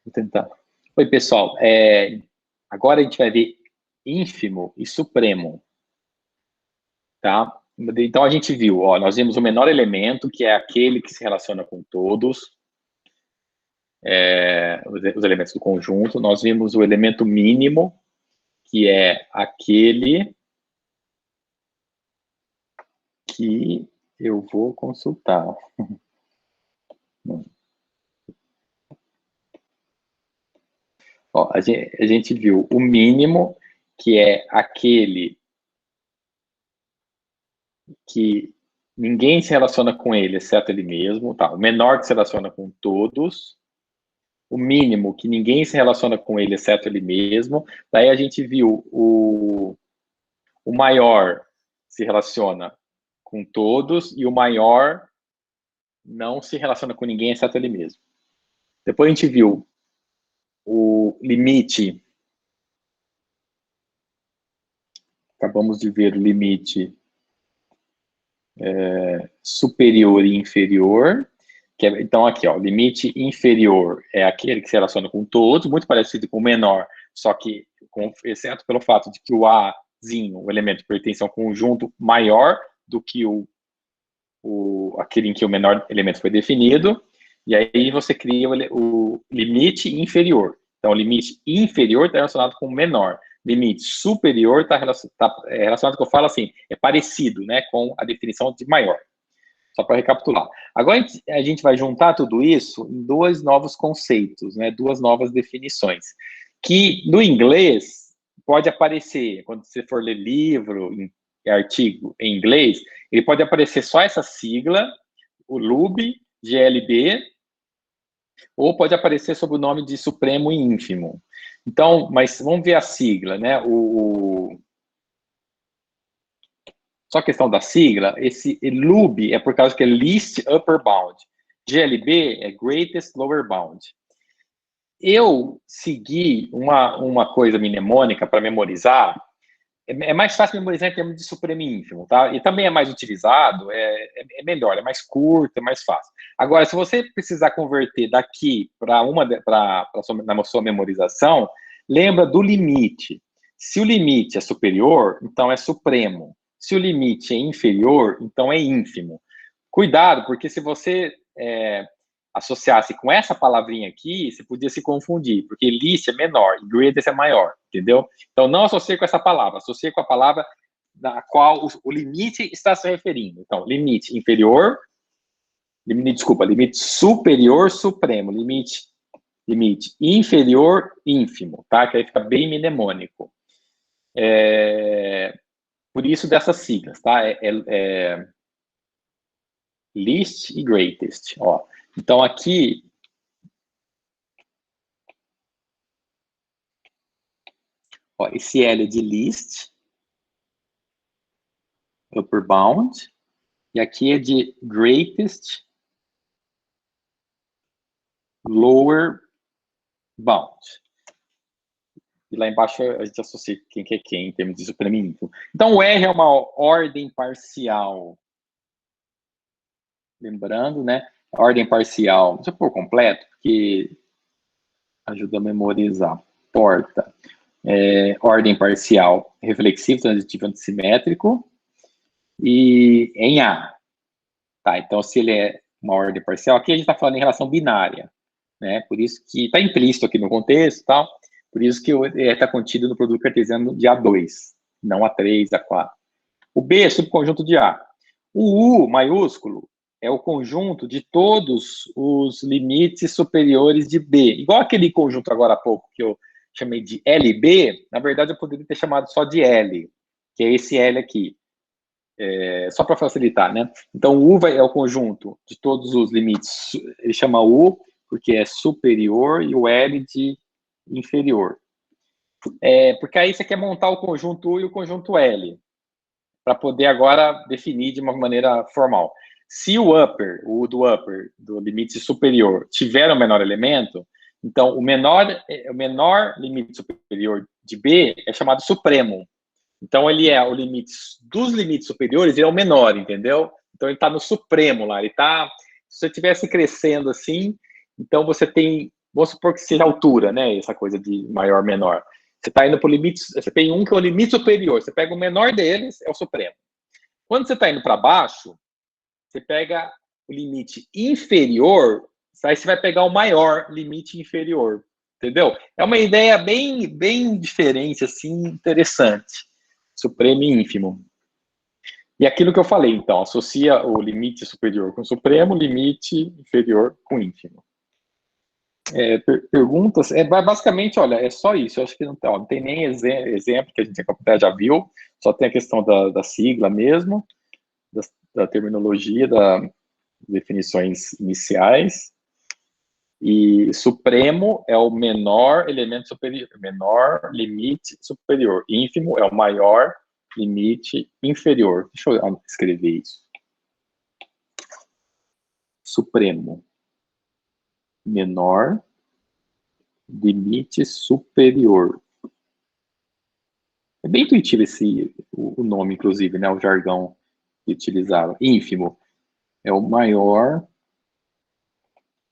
Vou tentar. Oi, pessoal. Agora a gente vai ver ínfimo e supremo, tá? Então a gente viu, ó, nós vimos o menor elemento, que é aquele que se relaciona com todos, os elementos do conjunto. Nós vimos o elemento mínimo, que é aquele que eu vou consultar. Ó, a gente viu o mínimo, que é aquele que ninguém se relaciona com ele, exceto ele mesmo, tá? O menor que se relaciona com todos, o mínimo que ninguém se relaciona com ele, exceto ele mesmo. Daí a gente viu o maior se relaciona com todos e o maior não se relaciona com ninguém, exceto ele mesmo. Depois a gente viu o limite. Acabamos de ver o limite superior e inferior. Então, aqui, ó, limite inferior é aquele que se relaciona com todos, muito parecido com o menor, só que, exceto pelo fato de que o Azinho, o elemento, pertence a um conjunto maior do que aquele em que o menor elemento foi definido, e aí você cria o limite inferior. Então, o limite inferior está relacionado com o menor. Limite superior está relacionado com, eu falo assim, é parecido, né, com a definição de maior. Só para recapitular. Agora a gente vai juntar tudo isso em dois novos conceitos, né, duas novas definições, que no inglês pode aparecer, quando você for ler livro, artigo em inglês, ele pode aparecer só essa sigla, o LUB, GLB, ou pode aparecer sob o nome de supremo e ínfimo. Então, mas vamos ver a sigla, né? Só a questão da sigla, esse LUB é por causa que é Least Upper Bound. GLB é Greatest Lower Bound. Eu segui uma coisa mnemônica para memorizar. É mais fácil memorizar em termos de supremo e ínfimo, tá? E também é mais utilizado, é melhor, é mais curto, é mais fácil. Agora, se você precisar converter daqui para na sua memorização, lembra do limite. Se o limite é superior, então é supremo. Se o limite é inferior, então é ínfimo. Cuidado, porque se você associasse com essa palavrinha aqui, você podia se confundir, porque least é menor e greatest é maior, entendeu? Então, não associe com essa palavra, associe com a palavra da qual o limite está se referindo. Então, limite inferior, limite superior, supremo, limite inferior, ínfimo, tá? Que aí fica bem mnemônico. Por isso dessas siglas, tá? Least e greatest, ó. Então, aqui, ó, esse L é de least, upper bound, e aqui é de greatest, lower bound. E lá embaixo a gente associa quem que é quem em termos de supremo e ínfimo. Então, o R é uma ordem parcial. Lembrando, né? Ordem parcial. Deixa eu pôr completo, porque ajuda a memorizar. Porta. Ordem parcial reflexivo, transitivo, antissimétrico. E em A. Tá, então, se ele é uma ordem parcial, aqui a gente está falando em relação binária, né? Por isso que está implícito aqui no contexto, tal. Por isso que está contido no produto cartesiano de A2, não A3, A4. O B é subconjunto de A. O U maiúsculo é o conjunto de todos os limites superiores de B. Igual aquele conjunto agora há pouco que eu chamei de LB, na verdade eu poderia ter chamado só de L, que é esse L aqui. Só para facilitar, né? Então, o U é o conjunto de todos os limites. Ele chama U porque é superior e o L de inferior. Porque aí você quer montar o conjunto U e o conjunto L, para poder agora definir de uma maneira formal. Se o upper, o do upper, do limite superior, tiver o menor elemento, então o menor limite superior de B é chamado supremo. Então, ele é o limite dos limites superiores, ele é o menor, entendeu? Então, ele está no supremo lá. Ele está. Se você estivesse crescendo assim, então você tem Vamos supor que seja altura, né? Essa coisa de maior, menor. Você está indo para o limite, você tem um que é o limite superior, você pega o menor deles, é o supremo. Quando você está indo para baixo, você pega o limite inferior, aí você vai pegar o maior limite inferior, entendeu? É uma ideia bem diferente, assim, interessante. Supremo e ínfimo. E aquilo que eu falei, então, associa o limite superior com o supremo, limite inferior com ínfimo. Perguntas, basicamente, olha, é só isso. Eu acho que não tem nem exemplo que a gente já viu, só tem a questão da sigla mesmo, da terminologia, das definições iniciais. E supremo é o menor elemento superior, menor limite superior. Ínfimo é o maior limite inferior. Deixa eu escrever isso. Supremo. Menor limite superior. É bem intuitivo o nome, inclusive, né? O jargão que utilizava. Ínfimo é o maior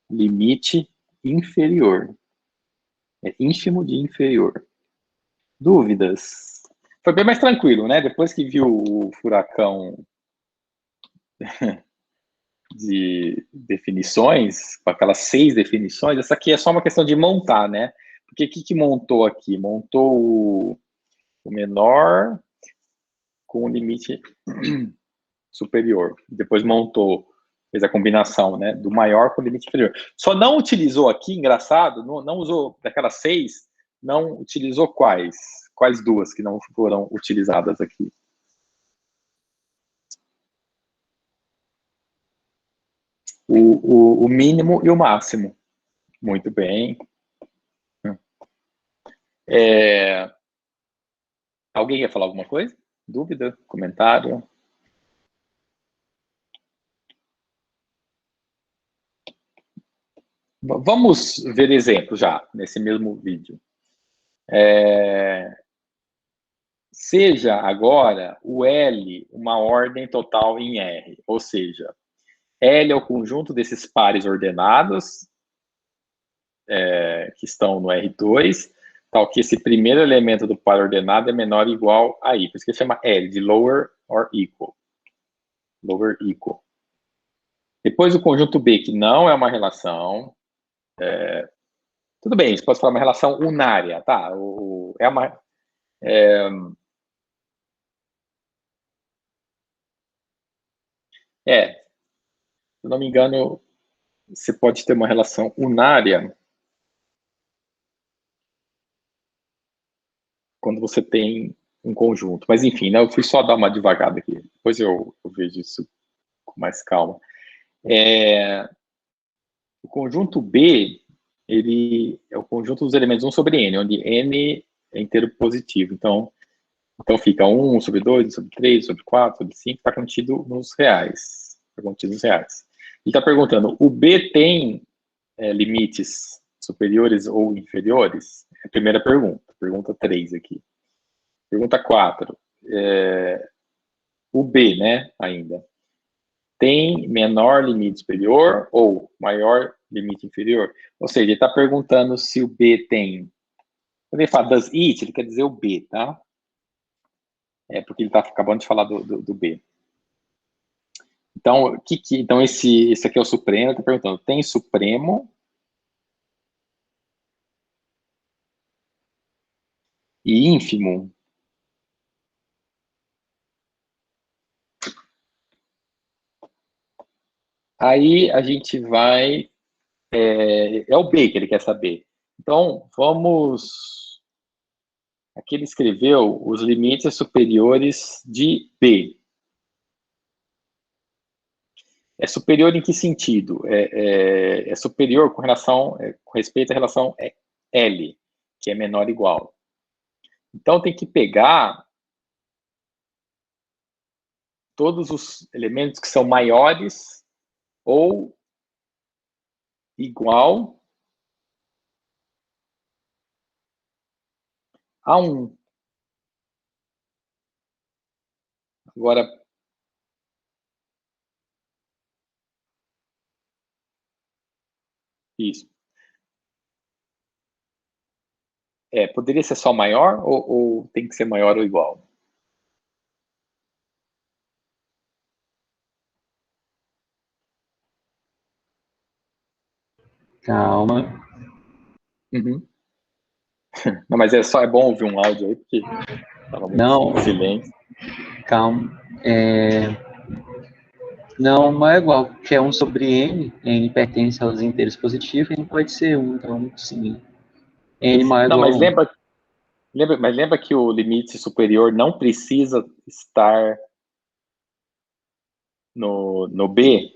limite inferior. É ínfimo de inferior. Dúvidas? Foi bem mais tranquilo, né? Depois que viu o furacão de definições, com aquelas 6 definições, essa aqui é só uma questão de montar, né? Porque o que montou aqui? Montou o menor com o limite superior. Depois fez a combinação, né, do maior com o limite inferior. Só não utilizou aqui, engraçado, não usou daquelas 6, não utilizou quais? Quais duas que não foram utilizadas aqui? O mínimo e o máximo. Muito bem. Alguém quer falar alguma coisa? Dúvida? Comentário? Vamos ver exemplo já, nesse mesmo vídeo. Seja agora o L uma ordem total em R, ou seja, L é o conjunto desses pares ordenados que estão no R2, tal que esse primeiro elemento do par ordenado é menor ou igual a I. Por isso que chama L, de lower or equal. Lower equal. Depois o conjunto B, que não é uma relação. Tudo bem, você pode falar uma relação unária, tá? É uma. Se eu não me engano, você pode ter uma relação unária quando você tem um conjunto. Mas, enfim, né, eu fui só dar uma devagada aqui. Depois eu vejo isso com mais calma. O conjunto B, ele é o conjunto dos elementos 1 sobre N, onde N é inteiro positivo. Então fica 1 sobre 2, 1 sobre 3, 1 sobre 4, sobre 5, está contido nos reais. Está contido nos reais. E está perguntando, o B tem limites superiores ou inferiores? É a primeira pergunta. Pergunta 3 aqui. Pergunta 4. O B, né, ainda. Tem menor limite superior ou maior limite inferior? Ou seja, ele está perguntando se o B tem... Quando ele fala does it, ele quer dizer o B, tá? Porque ele está acabando de falar do B. Então, então esse aqui é o supremo, está perguntando, tem supremo e ínfimo? Aí a gente vai... É o B que ele quer saber. Então, vamos... Aqui ele escreveu os limites superiores de B. É superior em que sentido? É superior com respeito à relação L, que é menor ou igual. Então, tem que pegar todos os elementos que são maiores ou igual a 1. Agora, isso. poderia ser só maior ou tem que ser maior ou igual? Calma. Uhum. Não, mas é bom ouvir um áudio aí, porque estava muito Não, em silêncio. calma. Não, não é igual, que é 1 sobre n pertence aos inteiros positivos, n pode ser 1, então sim. N maior ou Não, igual a mas 1. lembra que o limite superior não precisa estar no B?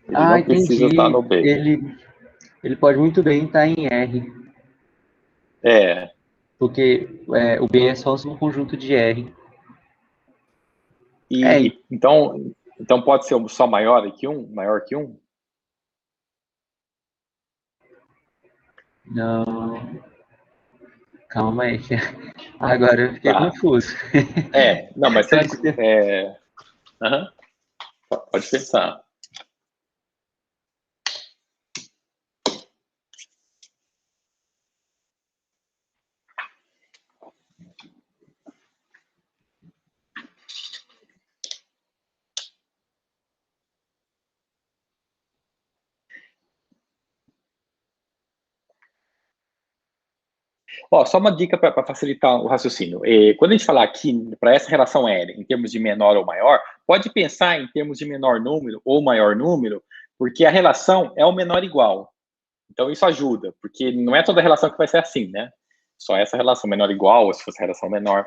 Ele Ah, não precisa estar entendi. no B. Ele pode muito bem estar em R, É. porque o B é só um conjunto de R. Então pode ser só maior que 1? Maior que 1? Não, calma aí. Agora eu fiquei Tá. confuso. Não, mas Eu você. acho que Aham, pode pensar. Ó, só uma dica para facilitar o raciocínio. Quando a gente falar aqui, para essa relação L, em termos de menor ou maior, pode pensar em termos de menor número ou maior número, porque a relação é o menor igual. Então, isso ajuda, porque não é toda relação que vai ser assim, né? Só essa relação menor igual, ou se fosse relação menor.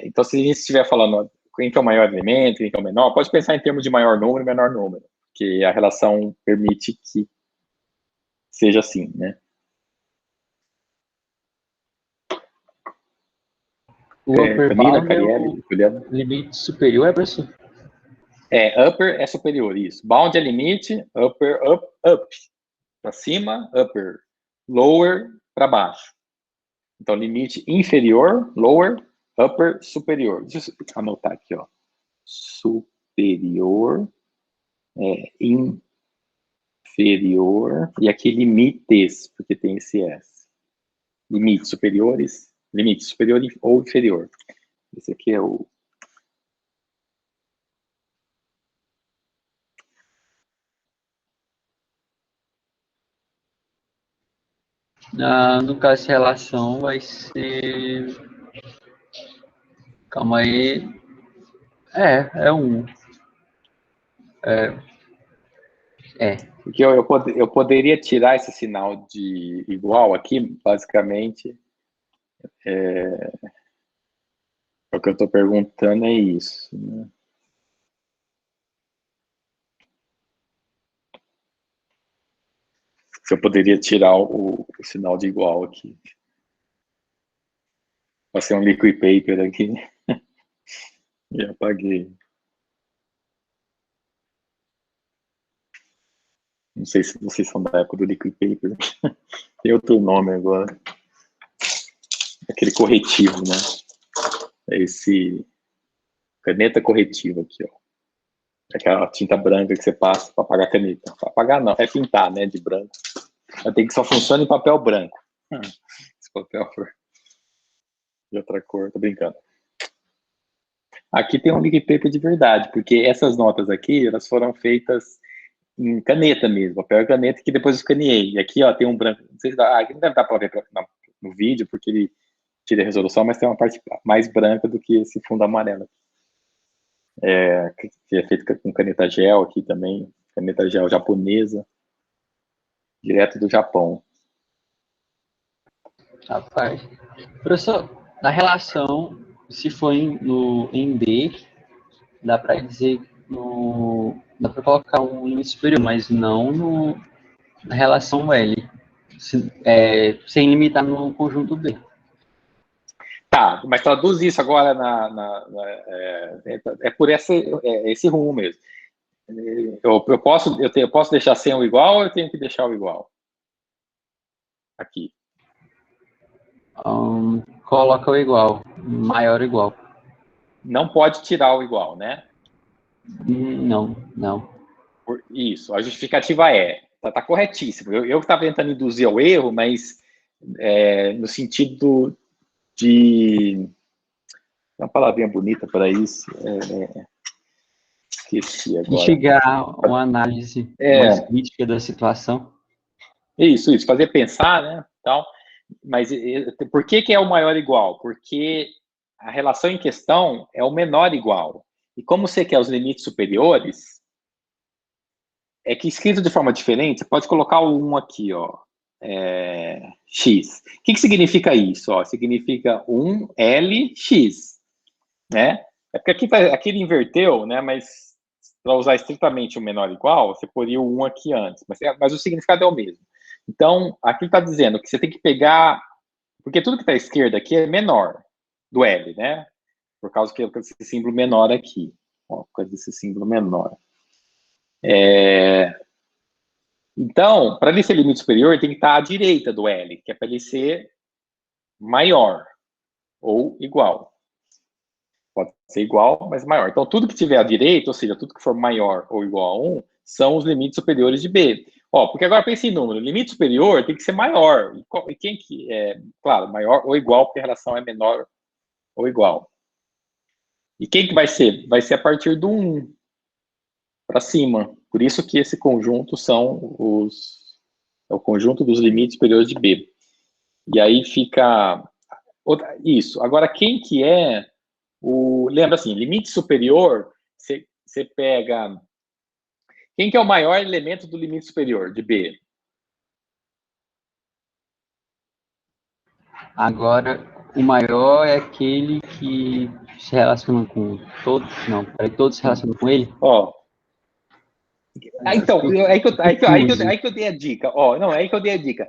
Então, se a gente estiver falando quem que é o maior elemento, quem que é o menor, pode pensar em termos de maior número e menor número, porque a relação permite que seja assim, né? o upper Camila, bound é Carielle, o Juliana. limite superior, professor? Upper é superior, isso. Bound é limite, upper, up, para cima, upper. Lower, para baixo. Então, limite inferior, lower, upper, superior. Deixa eu anotar aqui, ó. Superior, inferior, e aqui limites, porque tem esse S. Limites superiores, limite superior ou inferior. Esse aqui é o... No caso de relação, vai ser. Calma aí. É 1. É. Porque eu poderia tirar esse sinal de igual aqui, basicamente, o que eu estou perguntando é isso, né? Se eu poderia tirar o sinal de igual aqui. Passei um liquid paper aqui e apaguei. Não sei se vocês são da época do liquid paper. Tem outro nome agora. Aquele corretivo, né? É esse caneta corretiva aqui, ó. É aquela tinta branca que você passa para apagar a caneta. Pra apagar não, é pintar, né, de branco. Ela tem que só funciona em papel branco. Se papel for de outra cor, tô brincando. Aqui tem um liquid paper de verdade, porque essas notas aqui, elas foram feitas em caneta mesmo, papel e caneta, que depois eu escaneei. E aqui, ó, tem um branco, não sei se dá, aqui não deve dar para ver no vídeo, porque ele tira a resolução, mas tem uma parte mais branca do que esse fundo amarelo. Que é feito com caneta gel aqui também, caneta gel japonesa, direto do Japão. Rapaz. Professor, na relação, se for em B, dá para dizer dá para colocar um limite superior, mas não na relação L, sem limitar no conjunto B. Tá, mas traduz isso agora por esse rumo mesmo. Eu posso deixar sem o igual ou eu tenho que deixar o igual? Aqui. Coloca o igual, maior ou igual. Não pode tirar o igual, né? Não. Isso, a justificativa tá corretíssimo. Eu que estava tentando induzir ao erro, mas no sentido de... Uma palavrinha bonita para isso. Esqueci agora. De chegar a uma análise mais crítica da situação. Isso, fazer pensar, né, tal. Mas por que é o maior igual? Porque a relação em questão é o menor igual. E como você quer os limites superiores, é que escrito de forma diferente, você pode colocar o 1 aqui, ó, x. O que significa isso? Ó, significa 1LX, né? É porque aqui ele inverteu, né, mas para usar estritamente o menor igual, você poria o 1 aqui antes, mas o significado é o mesmo. Então, aqui está dizendo que você tem que pegar, porque tudo que está à esquerda aqui é menor do L, né? Por causa que esse símbolo menor aqui. Ó, por causa desse símbolo menor. Então, para ele ser limite superior, ele tem que estar à direita do L, que é para ele ser maior ou igual. Pode ser igual, mas maior. Então, tudo que tiver à direita, ou seja, tudo que for maior ou igual a 1, são os limites superiores de B. Ó, porque agora pense em número. Limite superior tem que ser maior. E quem que é? Claro, maior ou igual, porque a relação é menor ou igual. E quem que vai ser? Vai ser a partir do 1 para cima. Por isso que esse conjunto é o conjunto dos limites superiores de B. E aí fica... Isso. Agora, quem que é lembra assim, limite superior, você pega... Quem que é o maior elemento do limite superior de B? Agora, o maior é aquele que se relaciona com todos, todos se relacionam com ele. Ó. Então, aí que eu dei a dica. Ó, não, aí que eu dei a dica.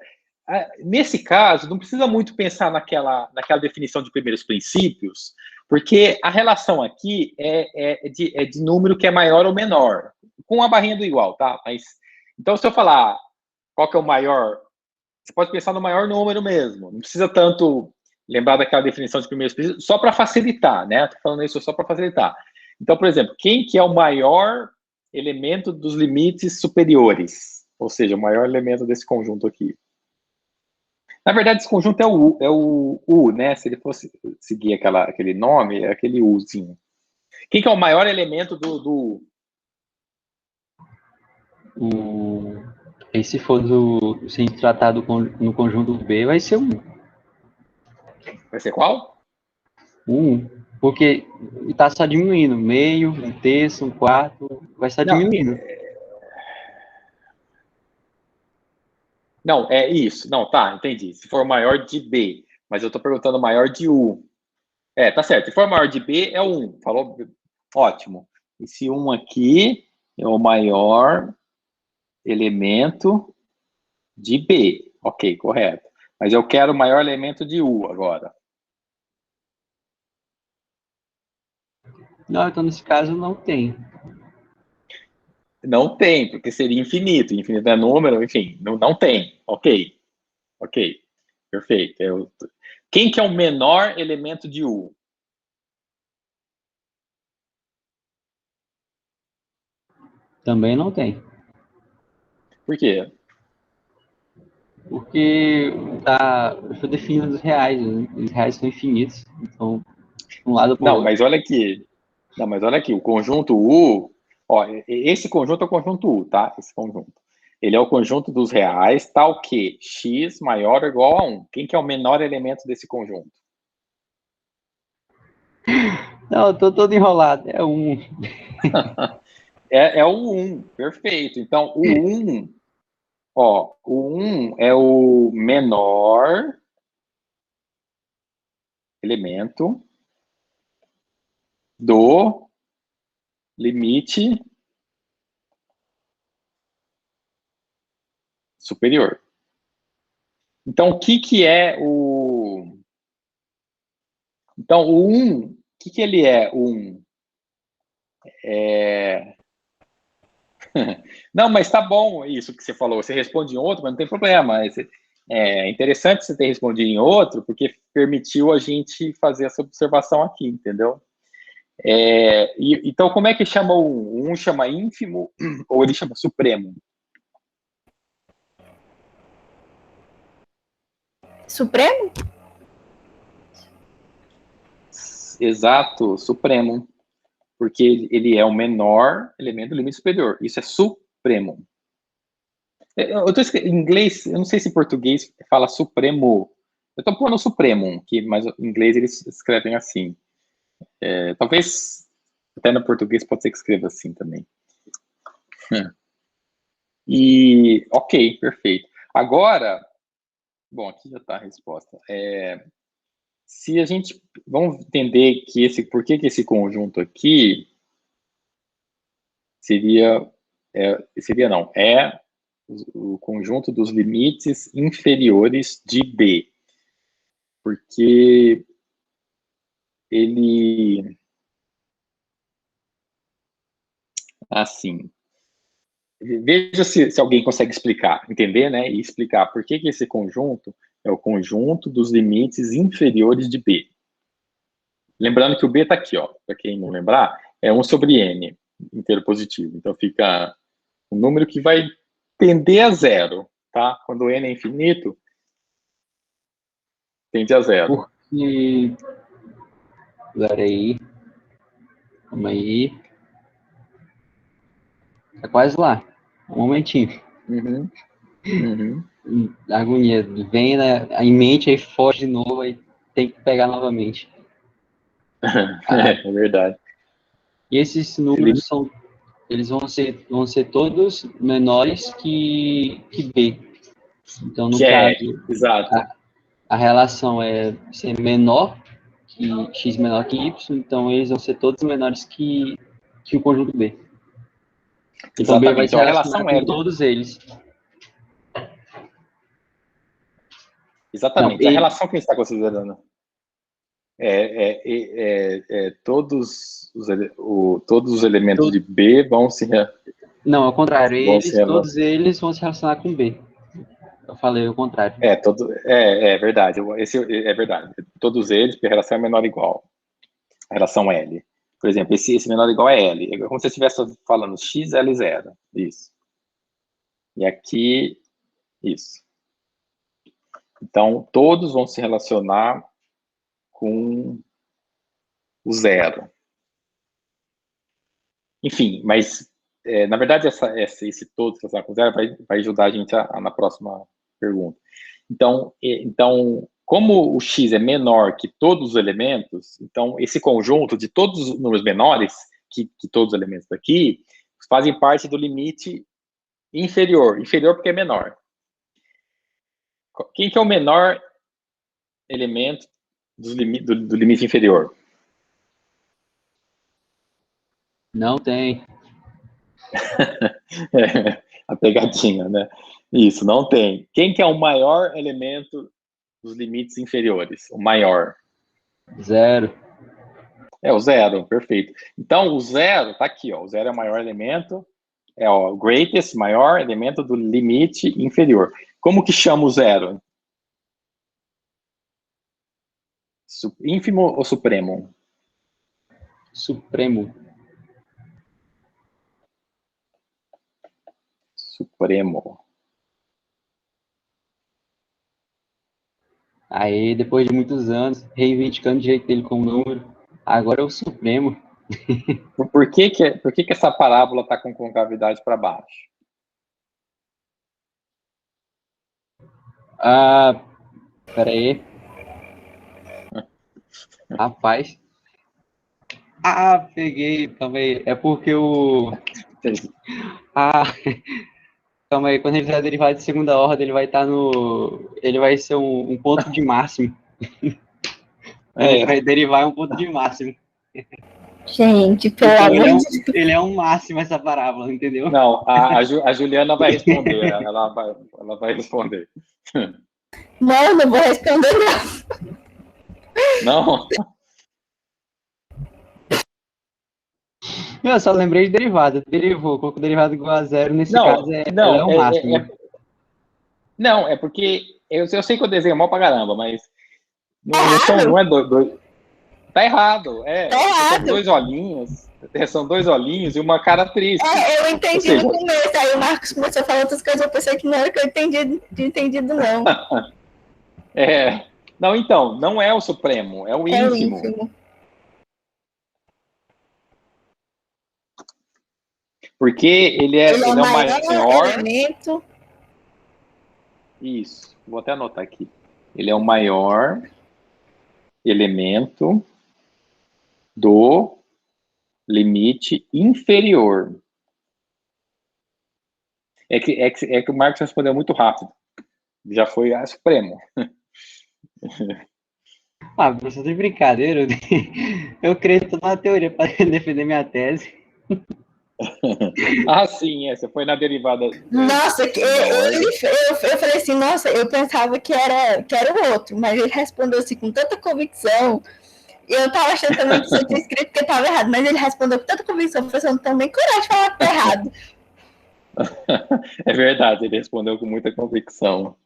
Nesse caso, não precisa muito pensar naquela definição de primeiros princípios, porque a relação aqui é de número que é maior ou menor, com a barrinha do igual, tá? Mas, então, se eu falar qual que é o maior, você pode pensar no maior número mesmo. Não precisa tanto lembrar daquela definição de primeiros princípios, só para facilitar, né? Estou falando isso só para facilitar. Então, por exemplo, quem que é o maior elemento dos limites superiores? Ou seja, o maior elemento desse conjunto aqui. Na verdade, esse conjunto é o U, né? Se ele fosse seguir aquele nome, é aquele Uzinho. Quem que é o maior elemento do E se for sem tratado no conjunto B, vai ser 1. Vai ser qual? 1. Porque está só diminuindo. Meio, um terço, um quarto, vai estar diminuindo. Não, é isso. Não, tá, entendi. Se for maior de B, mas eu estou perguntando maior de U. Tá certo. Se for maior de B, é o 1. Falou? Ótimo. Esse 1 aqui é o maior elemento de B. Ok, correto. Mas eu quero o maior elemento de U agora. Não, então nesse caso não tem. Não tem, porque seria infinito. Infinito é número, enfim, não tem. Ok. Perfeito. Quem que é o menor elemento de U? Também não tem. Por quê? Porque eu estou definindo os reais, né? Os reais são infinitos. Então, um lado para o outro. Mas olha aqui. Não, mas olha aqui, o conjunto U, ó, esse conjunto é o conjunto U, tá? Esse conjunto. Ele é o conjunto dos reais, tal que x maior ou igual a 1. Quem que é o menor elemento desse conjunto? Não, eu tô todo enrolado. É 1. É o 1, perfeito. Então, o 1 é o menor elemento do limite superior. Então, o que é o... Então, o 1, o que ele é, o 1? Não, mas tá bom isso que você falou. Você responde em outro, mas não tem problema. É interessante você ter respondido em outro, porque permitiu a gente fazer essa observação aqui, entendeu? Então, como é que chama o 1? Um chama ínfimo ou ele chama supremo? Supremo? Exato, supremo. Porque ele é o menor elemento do limite superior. Isso é supremo. Em inglês, eu não sei se em português fala supremo. Eu estou pondo supremo, mas em inglês eles escrevem assim. Talvez, até no português pode ser que escreva assim também. Ok, perfeito. Agora, bom, aqui já está a resposta. Se a gente, vamos entender que por que esse conjunto aqui é o conjunto dos limites inferiores de B. Porque ele, assim, veja se alguém consegue explicar, entender, né, e explicar por que esse conjunto é o conjunto dos limites inferiores de B. Lembrando que o B está aqui, ó, para quem não lembrar, é 1 sobre N, inteiro positivo. Então, fica um número que vai tender a zero, tá? Quando o N é infinito, tende a zero. Porque... Peraí. Calma aí. Tá quase lá. Um momentinho. A agonia. Vem em mente, aí foge de novo, aí tem que pegar novamente. É verdade. E esses números eles vão ser todos menores que B. Então, no caso, exato. A relação é ser menor que x menor que y, então eles vão ser todos menores que o conjunto B. Então Exatamente. B vai se relacionar com todos eles. Exatamente. Não, a relação que a gente está considerando todos os elementos de B vão se... Não, ao contrário. Todos eles vão se relacionar com B. Eu falei o contrário. É verdade. É verdade. Todos eles, porque a relação é menor ou igual. A relação L. Por exemplo, esse menor ou igual é L. É como se você estivesse falando x, L, 0. Isso. E aqui, isso. Então, todos vão se relacionar com o zero. Enfim, mas, na verdade, esse todos relacionar com zero vai ajudar a gente na próxima pergunta. Então, como o x é menor que todos os elementos, então esse conjunto de todos os números menores que todos os elementos daqui fazem parte do limite inferior. Inferior porque é menor. Quem que é o menor elemento do limite inferior? Não tem. A pegadinha, né? Isso, não tem. Quem que é o maior elemento dos limites inferiores? O maior? Zero. É o zero, perfeito. Então, o zero tá aqui, ó. O zero é o maior elemento, é o greatest, maior elemento do limite inferior. Como que chama o zero? Ínfimo ou supremo? Supremo. Supremo. Aí, depois de muitos anos, reivindicando o direito dele como número, agora é o Supremo. Por que essa parábola está com concavidade para baixo? Pera aí. Rapaz. Peguei. Calma aí. É porque calma aí. Quando ele fizer derivado de segunda ordem, ele vai estar ele vai ser um ponto de máximo. Ele vai derivar um ponto de máximo. Gente, pelo amor de Deus. Ele é um máximo essa parábola, entendeu? Não, a Juliana vai responder. Ela vai responder. Não vou responder, não. Não? Eu só lembrei de derivada. Derivou, colocou derivada igual a zero. Nesse caso, ela é o máximo. Não, é porque eu sei que eu desenho mal pra caramba, mas não é dois. Tá errado. São dois olhinhos e uma cara triste. Eu entendi no começo. Aí o Marcos começou a falar outras coisas, eu pensei que não era que eu entendido, não. Não, então, não é o supremo, é o É o ínfimo. ínfimo. Porque ele Ele é o é o maior maior. elemento. Isso, vou até anotar aqui. Ele é o maior elemento do limite inferior. É que o Marcos respondeu muito rápido. Já foi a supremo. Ah, professor, de brincadeira. Eu criei toda uma teoria para defender minha tese. Ah, sim, essa foi na derivada Nossa, da ordem. eu falei assim, nossa, eu pensava que era o outro, mas ele respondeu assim com tanta convicção. E eu tava achando também que você tinha escrito que estava errado, mas ele respondeu com tanta convicção, professor, não tenho nem coragem de falar que tá errado. É verdade, ele respondeu com muita convicção.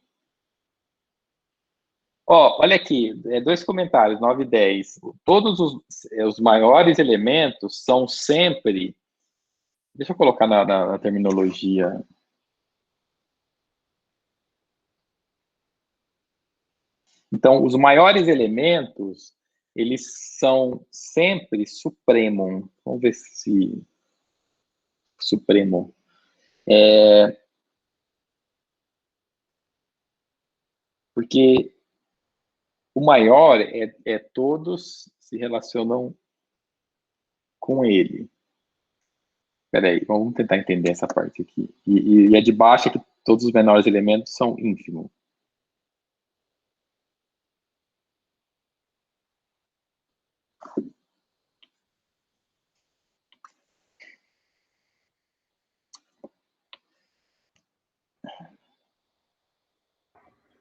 Ó, olha aqui, dois comentários, 9 e 10. Todos os maiores elementos são sempre. Deixa eu colocar na terminologia. Então, os maiores elementos, eles são sempre supremo. Vamos ver se supremo. Porque o maior todos se relacionam com ele. Peraí, vamos tentar entender essa parte aqui. E a de baixo é que todos os menores elementos são ínfimos.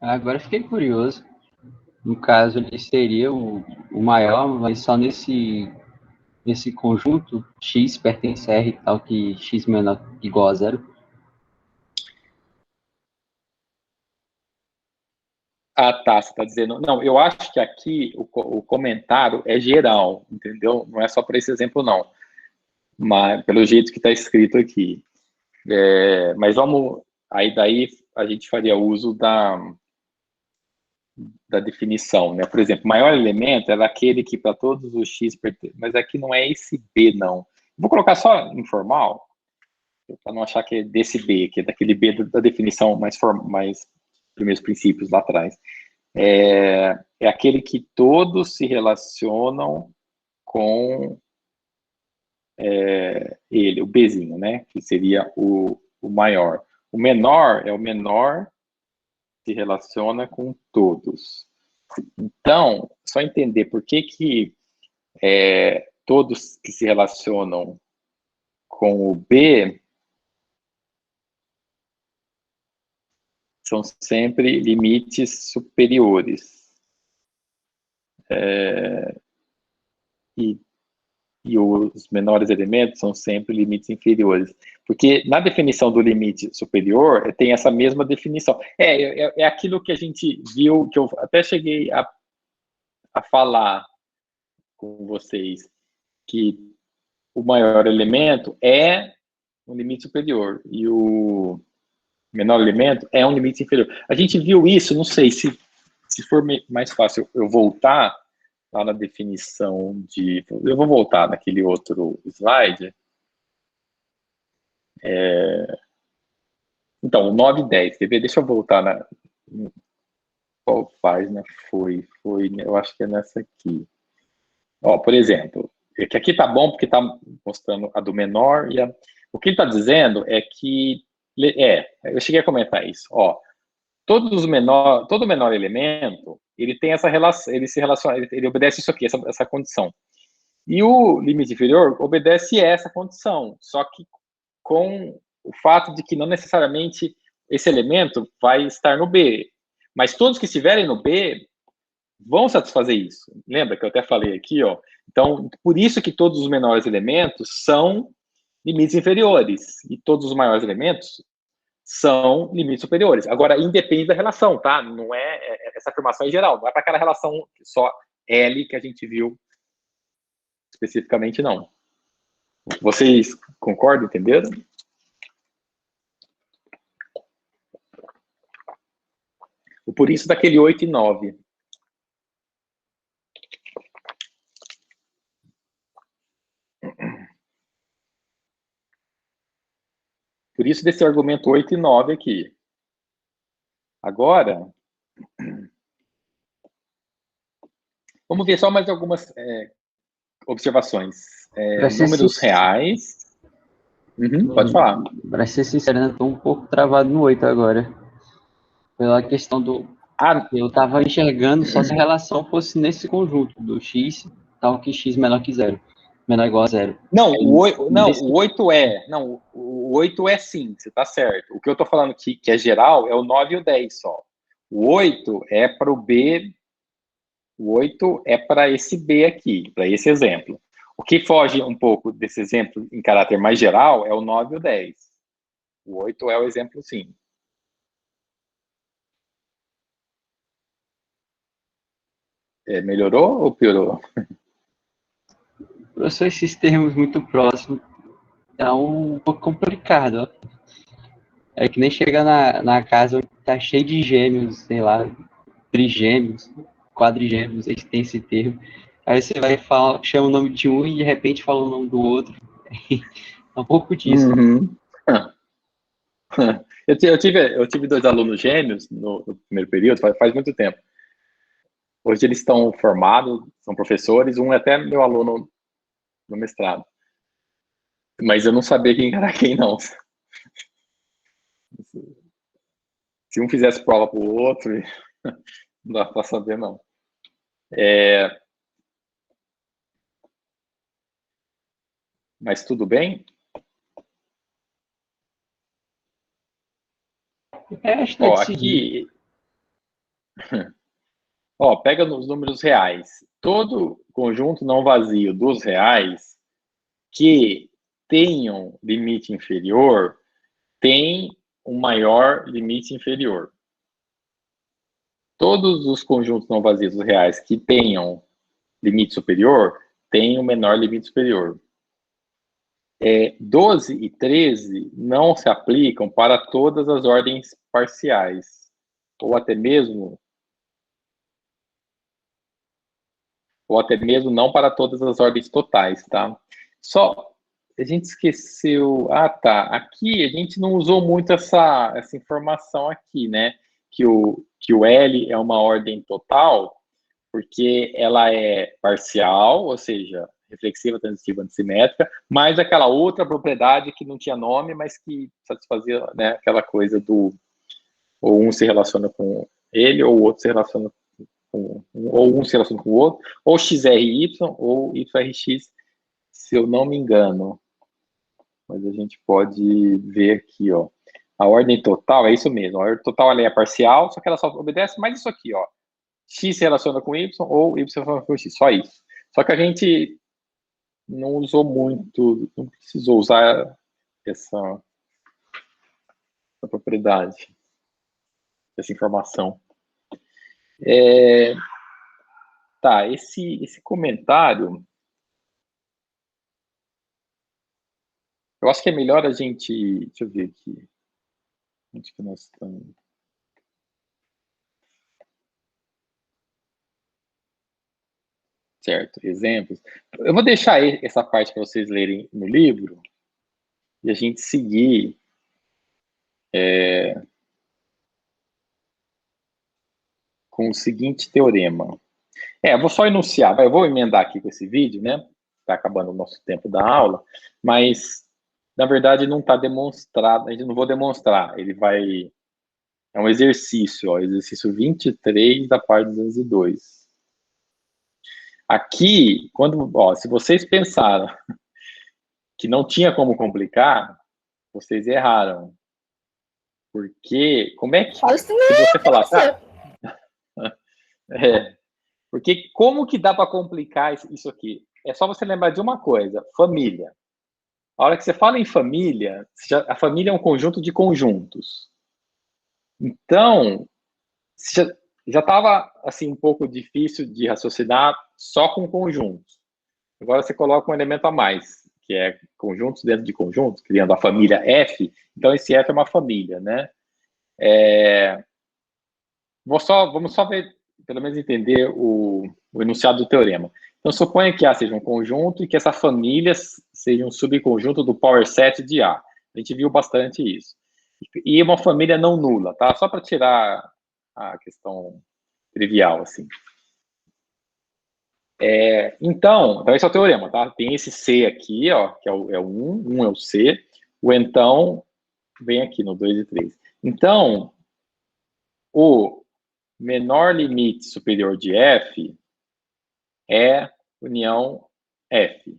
Agora eu fiquei curioso. No caso, ele seria o maior, mas só nesse conjunto x pertence a R tal que x menor igual a zero. Ah, tá, você está dizendo. Não, eu acho que aqui o comentário é geral, entendeu? Não é só para esse exemplo, não. Mas pelo jeito que está escrito aqui. Mas vamos. Aí daí a gente faria uso da definição, né? Por exemplo, maior elemento é aquele que para todos os x pertence. Mas aqui não é esse B, não. Vou colocar só informal, para não achar que é desse B, que é daquele B da definição mais primeiros princípios lá atrás. É aquele que todos se relacionam com ele, o Bzinho, né? Que seria o maior. O menor é o menor que se relaciona com todos. Então, só entender por que todos que se relacionam com o B são sempre limites superiores. E os menores elementos são sempre limites inferiores. Porque na definição do limite superior, tem essa mesma definição. É aquilo que a gente viu, que eu até cheguei a falar com vocês, que o maior elemento é um limite superior e o menor elemento é um limite inferior. A gente viu isso, não sei se for mais fácil eu voltar lá na definição de... Eu vou voltar naquele outro slide. Então, o 9 e 10, quer ver? Deixa eu voltar na... Qual página foi? Eu acho que é nessa aqui. Ó, por exemplo, é que aqui tá bom porque tá mostrando a do menor e o que ele tá dizendo é que... eu cheguei a comentar isso. Ó, todo menor elemento, ele tem essa relação, ele se relaciona, ele obedece isso aqui, essa condição. E o limite inferior obedece essa condição, só que com o fato de que não necessariamente esse elemento vai estar no B. Mas todos que estiverem no B vão satisfazer isso. Lembra que eu até falei aqui, ó? Então, por isso que todos os menores elementos são limites inferiores. E todos os maiores elementos são limites superiores. Agora, independe da relação, tá? Não essa afirmação é geral, não é para aquela relação só L que a gente viu especificamente, não. Vocês concordam, entenderam? O por isso daquele 8 e 9. Por isso desse argumento 8 e 9 aqui. Agora, vamos ver só mais algumas observações. Números reais. Pode falar. Para ser sincero, eu estou um pouco travado no 8 agora. Pela questão do... eu estava enxergando só se a relação fosse nesse conjunto, do x, tal que x menor que 0. Menor ou igual a 0. Não, o 8 é. Não, o 8 é sim, você está certo. O que eu estou falando que é geral é o 9 e o 10 só. O 8 é para o B. O 8 é para esse B aqui, para esse exemplo. O que foge um pouco desse exemplo em caráter mais geral é o 9 e o 10. O 8 é o exemplo sim. Melhorou ou piorou? Professor, esses termos muito próximos é um pouco complicado. É que nem chegar na casa onde tá cheio de gêmeos, sei lá, trigêmeos, quadrigêmeos, não sei se tem esse termo. Aí você vai falar, chama o nome de um e de repente fala o nome do outro. É um pouco disso. Eu tive 2 alunos gêmeos no primeiro período, faz muito tempo. Hoje eles estão formados, são professores, um é até meu aluno no mestrado. Mas eu não sabia quem era quem, não. Se um fizesse prova para o outro, não dá para saber, não. Mas tudo bem? Aqui... pega nos números reais. Todo conjunto não vazio dos reais que tenham limite inferior tem um maior limite inferior. Todos os conjuntos não vazios reais que tenham limite superior têm um menor limite superior. 12 e 13 não se aplicam para todas as ordens parciais, ou até mesmo não para todas as ordens totais, tá? Só, a gente esqueceu... tá. Aqui a gente não usou muito essa informação aqui, né? Que o L é uma ordem total, porque ela é parcial, ou seja, reflexiva, transitiva, antissimétrica, mais aquela outra propriedade que não tinha nome, mas que satisfazia, né, aquela coisa do... ou um se relaciona com ele, ou o outro se relaciona com... ou um se relaciona com o outro, ou XRY, ou YRX, se eu não me engano. Mas a gente pode ver aqui, ó. A ordem total é isso mesmo. A ordem total ela é parcial, só que ela só obedece mais isso aqui, ó. X se relaciona com Y ou Y se relaciona com X. Só isso. Só que a gente não usou muito, não precisou usar essa propriedade, essa informação. Tá, esse comentário... Eu acho que é melhor a gente... Deixa eu ver aqui. Onde que nós estamos? Certo, exemplos. Eu vou deixar essa parte para vocês lerem no livro e a gente seguir com o seguinte teorema. Eu vou só enunciar, eu vou emendar aqui com esse vídeo, né? Está acabando o nosso tempo da aula, mas, na verdade, não está demonstrado, a gente não vou demonstrar, ele vai... É um exercício, ó, exercício 23 da parte 202. Aqui, se vocês pensaram que não tinha como complicar, vocês erraram. Porque, como é que... Se você falar, porque como que dá para complicar isso aqui? É só você lembrar de uma coisa, família. A hora que você fala em família, a família é um conjunto de conjuntos. Então, já estava assim, um pouco difícil de raciocinar só com conjuntos. Agora você coloca um elemento a mais, que é conjuntos dentro de conjuntos, criando a família F. Então, esse F é uma família, né? vamos só ver, pelo menos entender o enunciado do teorema. Então, suponha que A seja um conjunto e que essa família seja um subconjunto do power set de A. A gente viu bastante isso. E uma família não nula, tá? Só para tirar a questão trivial, assim. Então, esse é o teorema, tá? Tem esse C aqui, ó, que é o 1 é o C. O então vem aqui no 2 e 3. Então, o menor limite superior de F é união F.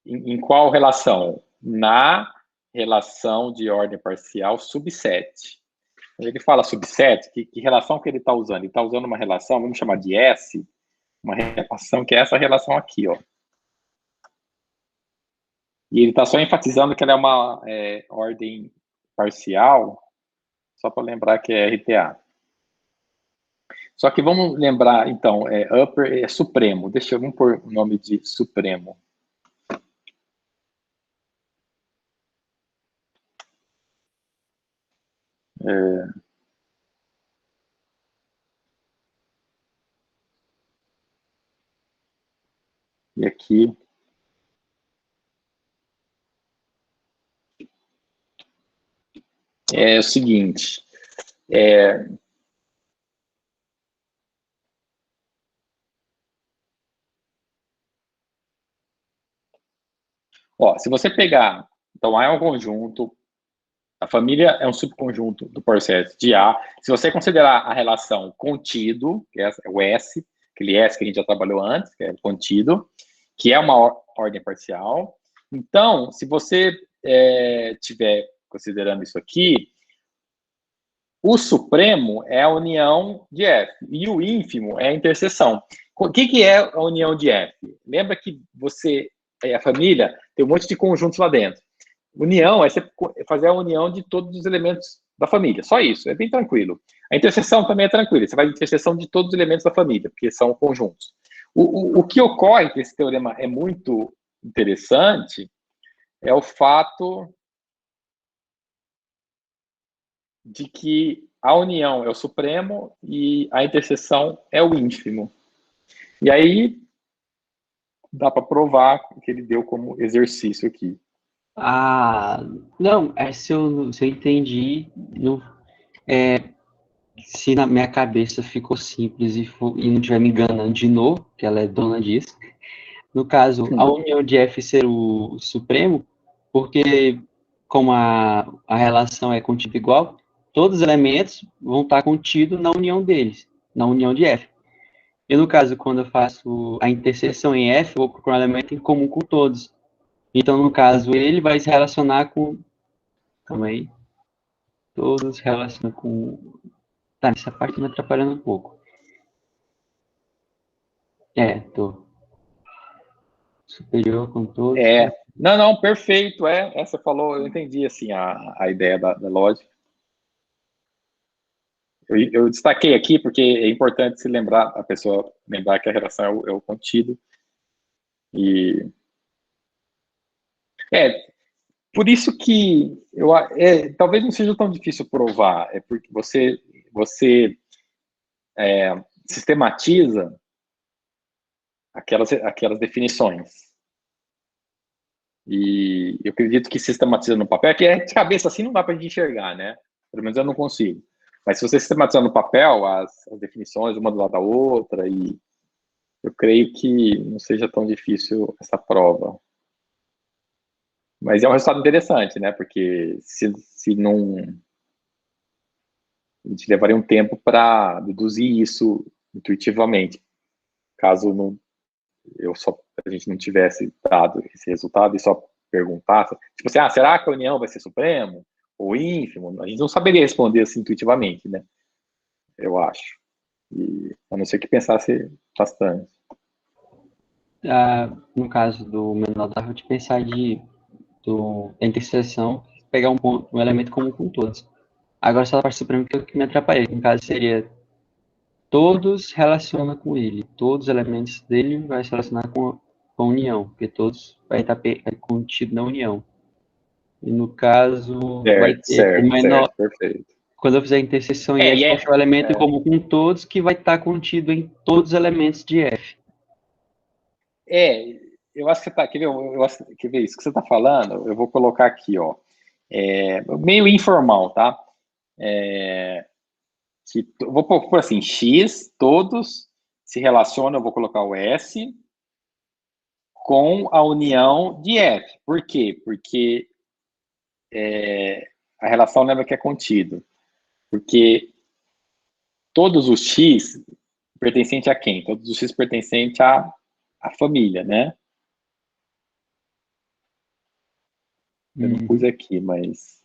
Em qual relação? Na relação de ordem parcial subset. Quando ele fala subset, que relação que ele está usando? Ele está usando uma relação, vamos chamar de S, uma relação que é essa relação aqui, ó. E ele está só enfatizando que ela é uma ordem parcial, só para lembrar que é RTA. Só que vamos lembrar, então, upper é supremo. Vamos pôr o nome de supremo. E aqui... É o seguinte... Ó, se você pegar... Então, A é um conjunto... A família é um subconjunto do power set de A. Se você considerar a relação contido, que é o S, aquele S que a gente já trabalhou antes, que é contido, que é uma ordem parcial. Então, se você estiver considerando isso aqui, o supremo é a união de F, e o ínfimo é a interseção. O que é a união de F? Lembra que a família tem um monte de conjuntos lá dentro. União é você fazer a união de todos os elementos da família, só isso, é bem tranquilo. A interseção também é tranquila, você faz a interseção de todos os elementos da família, porque são conjuntos. O que ocorre, que esse teorema é muito interessante, é o fato de que a união é o supremo e a interseção é o ínfimo. E aí, dá para provar que ele deu como exercício aqui. Não, se eu entendi, se na minha cabeça ficou simples e não estiver me enganando de novo, que ela é dona disso, no caso, a união de F ser o supremo, porque como a relação é contida igual, todos os elementos vão estar contidos na união deles, na união de F. E no caso, quando eu faço a interseção em F, eu vou procurar um elemento em comum com todos. Então, no caso, ele vai se relacionar com... Calma aí. Todos se relacionam com... Tá, essa parte me atrapalhando um pouco. Tô. Superior com todos. Não, perfeito. Você falou, eu entendi assim, a ideia da lógica. Eu destaquei aqui porque é importante se lembrar, a pessoa lembrar que a relação é o contido. Por isso que talvez não seja tão difícil provar, porque você sistematiza aquelas definições. E eu acredito que sistematiza no papel, que de cabeça assim não dá para a gente enxergar, né? Pelo menos eu não consigo. Mas se você sistematizar no papel as definições uma do lado da outra, e eu creio que não seja tão difícil essa prova. Mas é um resultado interessante, né? Porque se não... A gente levaria um tempo para deduzir isso intuitivamente. Caso a gente não tivesse dado esse resultado e só perguntasse, tipo assim, será que a união vai ser supremo ou ínfimo? A gente não saberia responder assim intuitivamente, né? Eu acho. A não ser que pensasse bastante. No caso do menor, dava de pensar da interseção, pegar um elemento comum com todos. Agora, só a parte suprema que me atrapalhei. No caso, seria todos relacionam com ele. Todos os elementos dele vai se relacionar com a união, porque todos vai estar contido na união. E no caso, vai ter o menor. Perfeito. Quando eu fizer a interseção em F, vai ser o elemento em comum com todos, que vai estar contido em todos os elementos de F. Eu acho que você tá, quer ver isso que você está falando? Eu vou colocar aqui, ó, meio informal, tá? Vou pôr assim, X, todos se relacionam, eu vou colocar o S, com a união de F. Por quê? Porque a relação lembra que é contido. Porque todos os X pertencentes a quem? Todos os X pertencentes à família, né? Eu não pus aqui, mas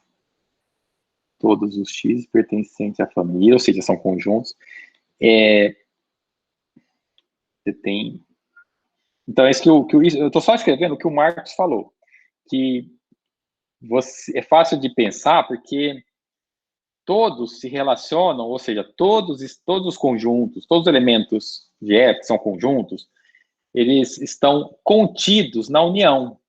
todos os X pertencentes à família, ou seja, são conjuntos. Você tem... Então, é isso que eu estou só escrevendo o que o Marcos falou, que é fácil de pensar porque todos se relacionam, ou seja, todos os conjuntos, todos os elementos de F que são conjuntos, eles estão contidos na união,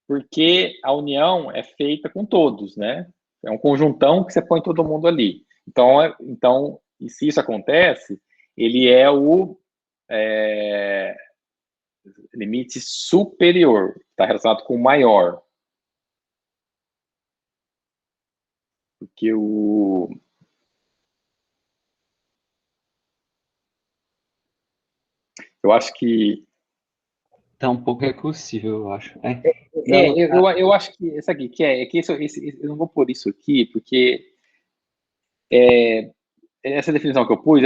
porque a união é feita com todos, né? É um conjuntão que você põe todo mundo ali. Então e se isso acontece, ele é o limite superior, está relacionado com o maior. Porque eu acho que... Tá um pouco recursivo, eu acho. Eu acho que essa aqui, eu não vou pôr isso aqui, porque essa definição que eu pus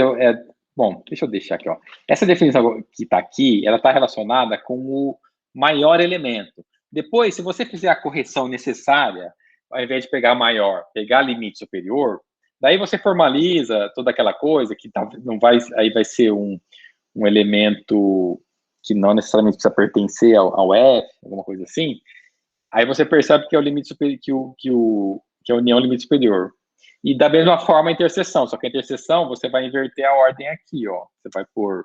bom, deixa eu deixar aqui, ó. Essa definição que está aqui, ela está relacionada com o maior elemento. Depois, se você fizer a correção necessária, ao invés de pegar maior, pegar limite superior, daí você formaliza toda aquela coisa que não vai, aí vai ser um elemento que não necessariamente precisa pertencer ao F, alguma coisa assim. Aí você percebe que é o limite superior, que a união é o limite superior. E da mesma forma a interseção, só que a interseção você vai inverter a ordem aqui, ó. Você vai pôr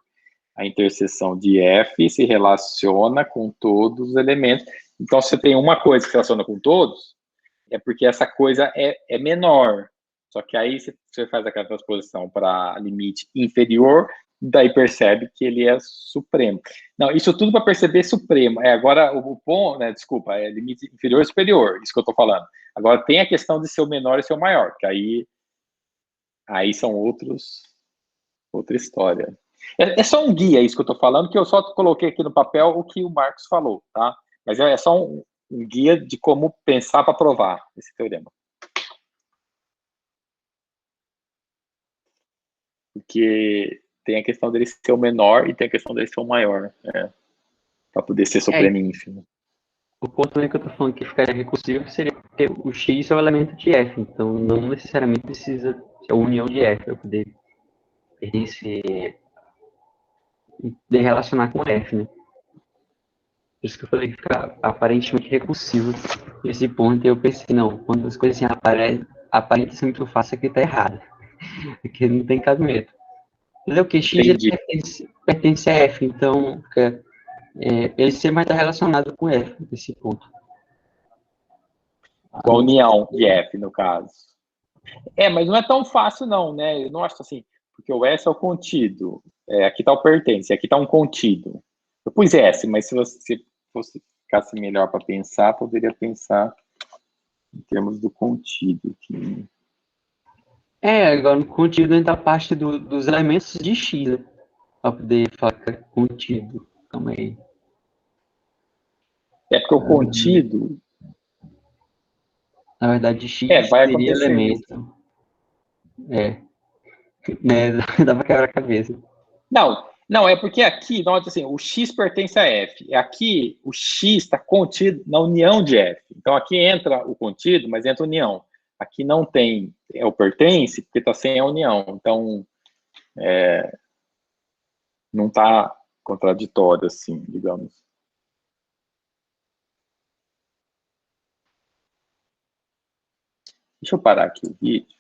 a interseção de F se relaciona com todos os elementos. Então, se você tem uma coisa que se relaciona com todos, é porque essa coisa é menor. Só que aí você faz aquela transposição para limite inferior, daí percebe que ele é supremo. Não, isso tudo para perceber supremo. Agora, o ponto, né, desculpa, é limite inferior e superior, isso que eu estou falando. Agora, tem a questão de ser o menor e ser o maior, que aí são outra história. É só um guia isso que eu estou falando, que eu só coloquei aqui no papel o que o Marcos falou, tá? Mas é só um guia de como pensar para provar esse teorema. Porque tem a questão dele ser o menor e tem a questão dele ser o maior, para poder ser supremínfimo. O ponto que eu estou falando que ficaria recursivo seria porque o X é o elemento de F, então não necessariamente precisa ser a união de F para poder pertencer, poder relacionar com F, né? Por isso que eu falei que fica aparentemente recursivo esse ponto, e eu pensei, não, quando as coisas assim aparentam ser muito fácil, aqui está errado, porque não tem cabimento. Mas é o que? X pertence a F, então ele sempre vai estar relacionado com F, nesse ponto. Com a união de F, no caso. Mas não é tão fácil, não, né? Eu não acho assim, porque o S é o contido, aqui está o pertence, aqui está um contido. Eu pus S, mas se você ficasse melhor para pensar, poderia pensar em termos do contido. Aqui. Agora no contido entra a parte dos elementos de X, né? Para poder falar que é contido. Calma aí. Porque o contido... Na verdade, X vai seria acontecer elemento. Dá para quebrar a cabeça. Não, é porque aqui, nota assim, o X pertence a F. Aqui, o X está contido na união de F. Então, aqui entra o contido, mas entra a união. Aqui não tem o pertence, porque está sem a união. Então, não está contraditório, assim, digamos. Deixa eu parar aqui o vídeo.